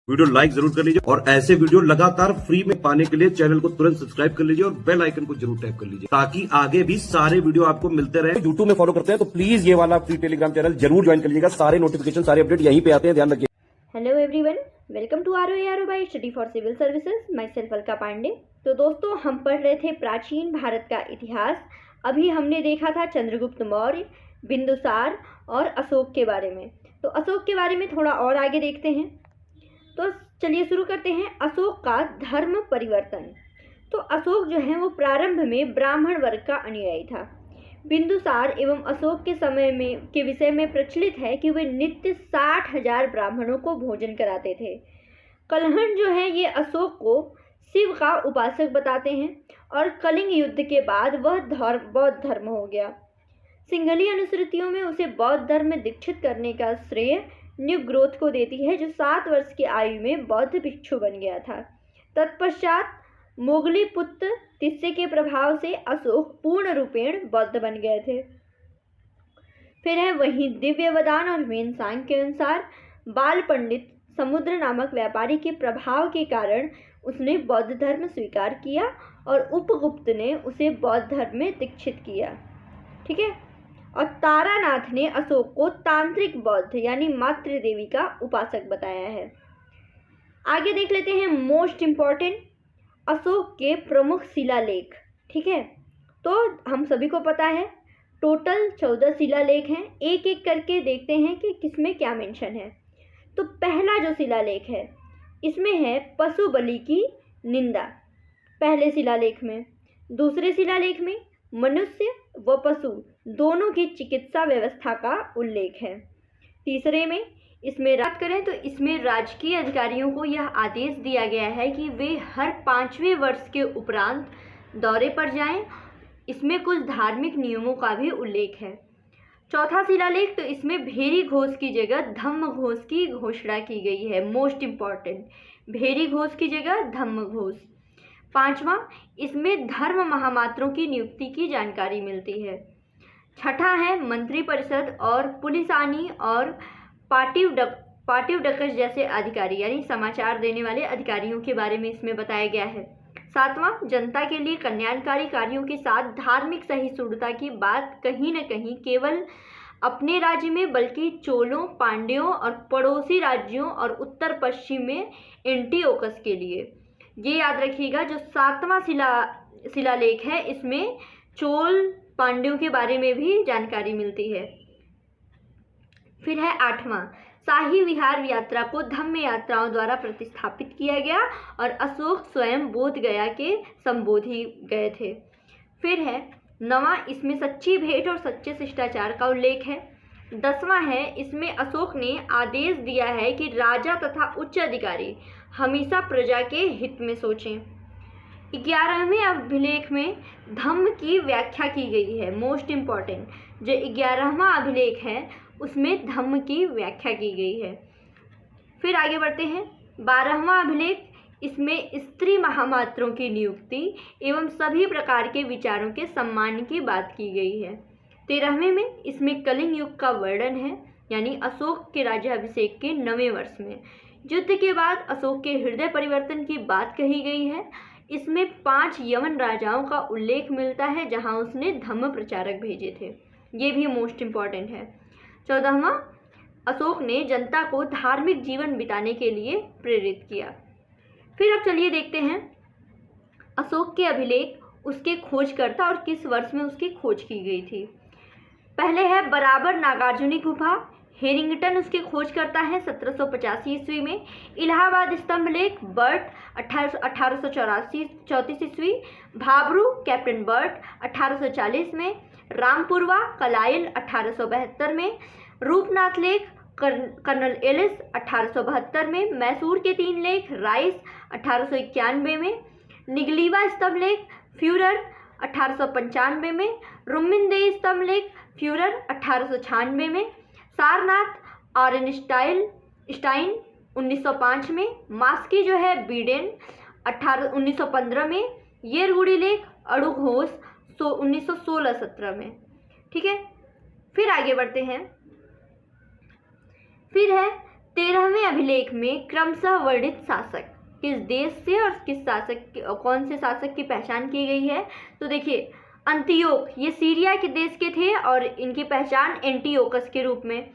Video like जरूर कर लीजिए और ऐसे वीडियो लगातार फ्री में पाने के लिए चैनल को तुरंत सब्सक्राइब कर लीजिए और बेल आइकन को जरूर टैप कर लीजिए ताकि आगे भी सारे वीडियो आपको मिलते रहे। यूट्यूब में फॉलो करते हैं तो प्लीज ये वाला फ्री टेलीग्राम चैनल जरूर ज्वाइन कर लीजिएगा। सारे नोटिफिकेशन सारे अपडेट यहीं पे आते हैं, ध्यान रखिए। Hello everyone, welcome to ROARO by study for civil services. Myself Alka Pandey. तो दोस्तों, हम पढ़ रहे थे प्राचीन भारत का इतिहास। अभी हमने देखा था चंद्रगुप्त मौर्य, बिंदुसार और अशोक के बारे में। तो अशोक के बारे में थोड़ा और आगे देखते हैं। तो चलिए शुरू करते हैं। अशोक का धर्म परिवर्तन। तो अशोक जो है वो प्रारंभ में ब्राह्मण वर्ग का अनुयायी था। बिंदुसार एवं अशोक के समय में के विषय में प्रचलित है कि वे नित्य 60,000 ब्राह्मणों को भोजन कराते थे। कलहण जो है ये अशोक को शिव का उपासक बताते हैं और कलिंग युद्ध के बाद वह बौद्ध धर्म हो गया। सिंघली अनुश्रुतियों में उसे बौद्ध धर्म में दीक्षित करने का श्रेय न्युग्रोथ को देती है, जो 7 वर्ष की आयु में बौद्ध भिक्षु बन गया था। तत्पश्चात मोगली पुत्र तिस्से के प्रभाव से अशोक पूर्ण रूपेण बौद्ध बन गए थे। फिर है वहीं दिव्यवदान और वेनसांग के अनुसार बाल पंडित समुद्र नामक व्यापारी के प्रभाव के कारण उसने बौद्ध धर्म स्वीकार किया और उपगुप्त ने उसे बौद्ध धर्म में दीक्षित किया। ठीक है। और तारानाथ ने अशोक को तांत्रिक बौद्ध यानी मातृ देवी का उपासक बताया है। आगे देख लेते हैं मोस्ट इम्पॉर्टेंट अशोक के प्रमुख शिलालेख। ठीक है। तो हम सभी को पता है टोटल 14 शिलालेख हैं। एक एक करके देखते हैं कि किसमें क्या मेंशन है। तो पहला जो शिलालेख है इसमें है पशु बलि की निंदा पहले शिलालेख में। दूसरे शिलालेख में मनुष्य व पशु दोनों की चिकित्सा व्यवस्था का उल्लेख है। तीसरे में इसमें बात करें तो इसमें राजकीय अधिकारियों को यह आदेश दिया गया है कि वे हर 5वें वर्ष के उपरांत दौरे पर जाएं। इसमें कुछ धार्मिक नियमों का भी उल्लेख है। चौथा शिलालेख तो इसमें भेरी घोष की जगह धम्म घोष की घोषणा की गई है। मोस्ट इम्पॉर्टेंट, भेरी घोष की जगह धम्म घोष। पांचवा, इसमें धर्म महामात्रों की नियुक्ति की जानकारी मिलती है। छठा है मंत्री परिषद और पुलिसानी और पाटिवडकस जैसे अधिकारी यानी समाचार देने वाले अधिकारियों के बारे में इसमें बताया गया है। सातवां, जनता के लिए कल्याणकारी कार्यों के साथ धार्मिक सहिष्णुता की बात कहीं न कहीं केवल अपने राज्य में बल्कि चोलों, पांड्यों और पड़ोसी राज्यों और उत्तर पश्चिम में एंटीओकस के लिए। ये याद रखिएगा, जो 7वां शिलालेख है इसमें चोल पांड्यों के बारे में भी जानकारी मिलती है। फिर है 8वां, शाही विहार यात्रा को धम्म यात्राओं द्वारा प्रतिस्थापित किया गया और अशोक स्वयं बोध गया के संबोधि गए थे। फिर है 9वां, इसमें सच्ची भेंट और सच्चे शिष्टाचार का उल्लेख है। 10वां है, इसमें अशोक ने आदेश दिया है कि राजा तथा उच्च अधिकारी हमेशा प्रजा के हित में सोचें। 11वें अभिलेख में धम्म की व्याख्या की गई है। मोस्ट इम्पॉर्टेंट, जो 11वां अभिलेख है उसमें धम्म की व्याख्या की गई है। फिर आगे बढ़ते हैं। 12वां अभिलेख, इसमें स्त्री महामात्रों की नियुक्ति एवं सभी प्रकार के विचारों के सम्मान की बात की गई है। 13वें में इसमें कलिंग युग का वर्णन है, यानी अशोक के राज्याभिषेक के 9वें वर्ष में युद्ध के बाद अशोक के हृदय परिवर्तन की बात कही गई है। इसमें 5 यवन राजाओं का उल्लेख मिलता है जहां उसने धम्म प्रचारक भेजे थे। ये भी मोस्ट इम्पॉर्टेंट है। 14वां, अशोक ने जनता को धार्मिक जीवन बिताने के लिए प्रेरित किया। फिर अब चलिए देखते हैं अशोक के अभिलेख, उसके खोजकर्ता और किस वर्ष में उसकी खोज की गई थी। पहले है बराबर नागार्जुनी गुफा। हेरिंगटन उसके खोजकर्ता है 1785 ईस्वी में। इलाहाबाद स्तंभ लेख बर्ट 1834 ईस्वी। भाबरू कैप्टन बर्ट 1840 में। रामपुरवा कलाइल 1872 में। रूपनाथ लेख कर्नल एलिस 1872 में। मैसूर के 3 लेख राइस 1891 में। निगलीवा स्तंभ लेख फ्यूरर 1895 में। रुमिनदेई स्तंभ लेख फ्यूरर 1896 में। सारनाथ आर्नस्टाइन 1905 में। मास्की जो है बीडेन 1915 में। येरगुड़ी लेख अड़ुघोष 1916-17 में। ठीक है। फिर आगे बढ़ते हैं। फिर है 13वें अभिलेख में क्रमशः वर्णित शासक किस देश से और कौन से शासक की पहचान की गई है? तो देखिए, अंतियोक ये सीरिया के देश के थे और इनकी पहचान एंटियोकस के रूप में।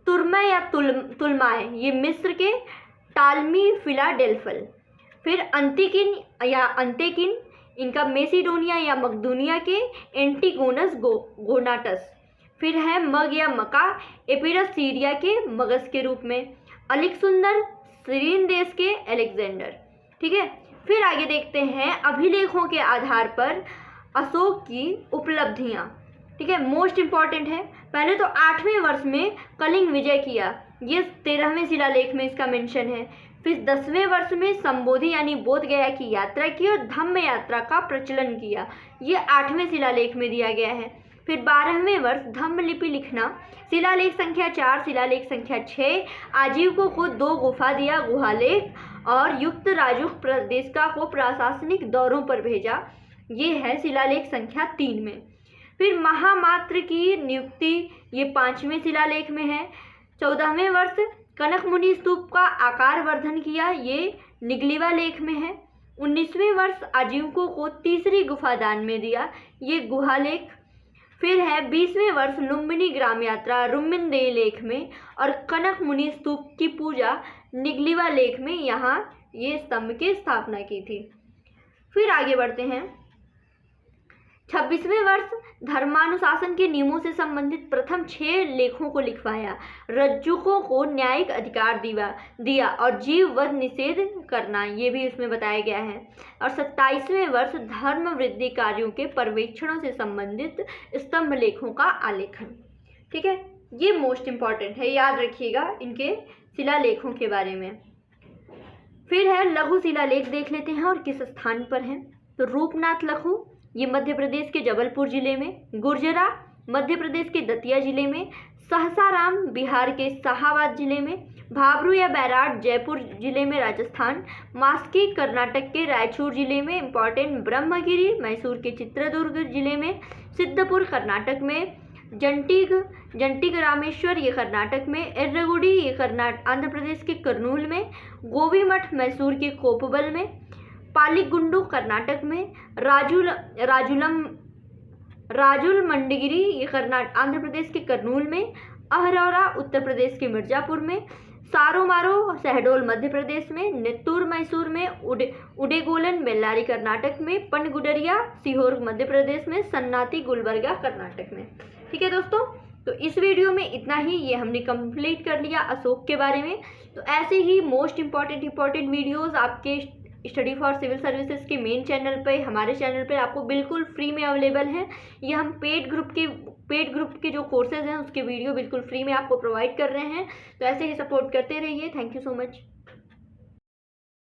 तुर्मै या तुलमाय ये मिस्र के टालमी फिलाडेल्फल। फिर अंतिकिन या अंतेकिन इनका मेसिडोनिया या मकदूनिया के एंटीगोनस गोनाटस। फिर है मग या मका एपिरस सीरिया के मगस के रूप में। अलेक्सुंदर सीरियन देश के अलेक्जेंडर। ठीक है, फिर आगे देखते हैं अभिलेखों के आधार पर अशोक की उपलब्धियां। ठीक है, मोस्ट इंपॉर्टेंट है। पहले तो 8वें वर्ष में कलिंग विजय किया, ये 13वें शिलालेख में इसका मेंशन है। फिर 10वें वर्ष में संबोधि यानी बोध गया की यात्रा की और धम्म यात्रा का प्रचलन किया, ये 8वें शिलालेख में दिया गया है। फिर 12वें वर्ष धम्म लिपि लिखना, शिलालेख संख्या 4, शिलालेख संख्या 6, आजीविकों को 2 गुफा दिया गुहालेख और युक्त राजुक प्रदेशिका को प्रशासनिक दौरों पर भेजा, ये है शिलालेख संख्या 3 में। फिर महामात्र की नियुक्ति, ये 5वें शिलालेख में है। 14वें वर्ष कनक मुनि स्तूप का आकार वर्धन किया, ये निगलीवा लेख में है। 19वें वर्ष आजीविकों को 3री गुफा दान में दिया, ये गुहालेख। फिर है 20वें वर्ष लुम्बिनी ग्राम यात्रा रुम्बिनदेही लेख में और कनक मुनि स्तूप की पूजा निगलीवा लेख में, यहाँ ये स्तंभ की स्थापना की थी। फिर आगे बढ़ते हैं। 26वें वर्ष धर्मानुशासन के नियमों से संबंधित प्रथम 6 लेखों को लिखवाया, रज्जुकों को न्यायिक अधिकार दिया और जीव वध निषेध करना, ये भी इसमें बताया गया है। और 27वें वर्ष धर्म वृद्धि कार्यों के पर्यवेक्षणों से संबंधित स्तंभ लेखों का आलेखन। ठीक है, ये मोस्ट इंपॉर्टेंट है, याद रखिएगा इनके शिलालेखों के बारे में। फिर है लघु शिलालेख, देख लेते हैं और किस स्थान पर है। तो रूपनाथ लघु ये मध्य प्रदेश के जबलपुर जिले में, गुर्जरा मध्य प्रदेश के दतिया जिले में, सहसाराम बिहार के शाहाबाद जिले में, भाबरू या बैराट जयपुर जिले में राजस्थान, मास्की कर्नाटक के रायचूर जिले में, इम्पॉर्टेंट ब्रह्मगिरी मैसूर के चित्रदुर्ग जिले में, सिद्धपुर कर्नाटक में, जंटिग रामेश्वर ये कर्नाटक में, एर्रगुडी ये आंध्र प्रदेश के कर्नूल में, गोवीमठ मैसूर के कोपबल में, पालीगुंडू कर्नाटक में, राजुल मंडगिरी ये आंध्र प्रदेश के कर्नूल में, अहरौरा उत्तर प्रदेश के मिर्जापुर में, सारोमारो शहडोल मध्य प्रदेश में, नित्तूर मैसूर में, उडेगोलन बेल्लारी कर्नाटक में, पनगुडरिया सीहोर मध्य प्रदेश में, सन्नाती गुलबर्गा कर्नाटक में। ठीक है दोस्तों, तो इस वीडियो में इतना ही, ये हमने कंप्लीट कर लिया अशोक के बारे में। तो ऐसे ही मोस्ट इंपॉर्टेंट वीडियोस आपके स्टडी फॉर सिविल सर्विसेज के मेन चैनल पे, हमारे चैनल पे आपको बिल्कुल फ्री में अवेलेबल हैं। ये हम पेड ग्रुप के जो कोर्सेज हैं उसके वीडियो बिल्कुल फ्री में आपको प्रोवाइड कर रहे हैं। तो ऐसे ही सपोर्ट करते रहिए। Thank you so much.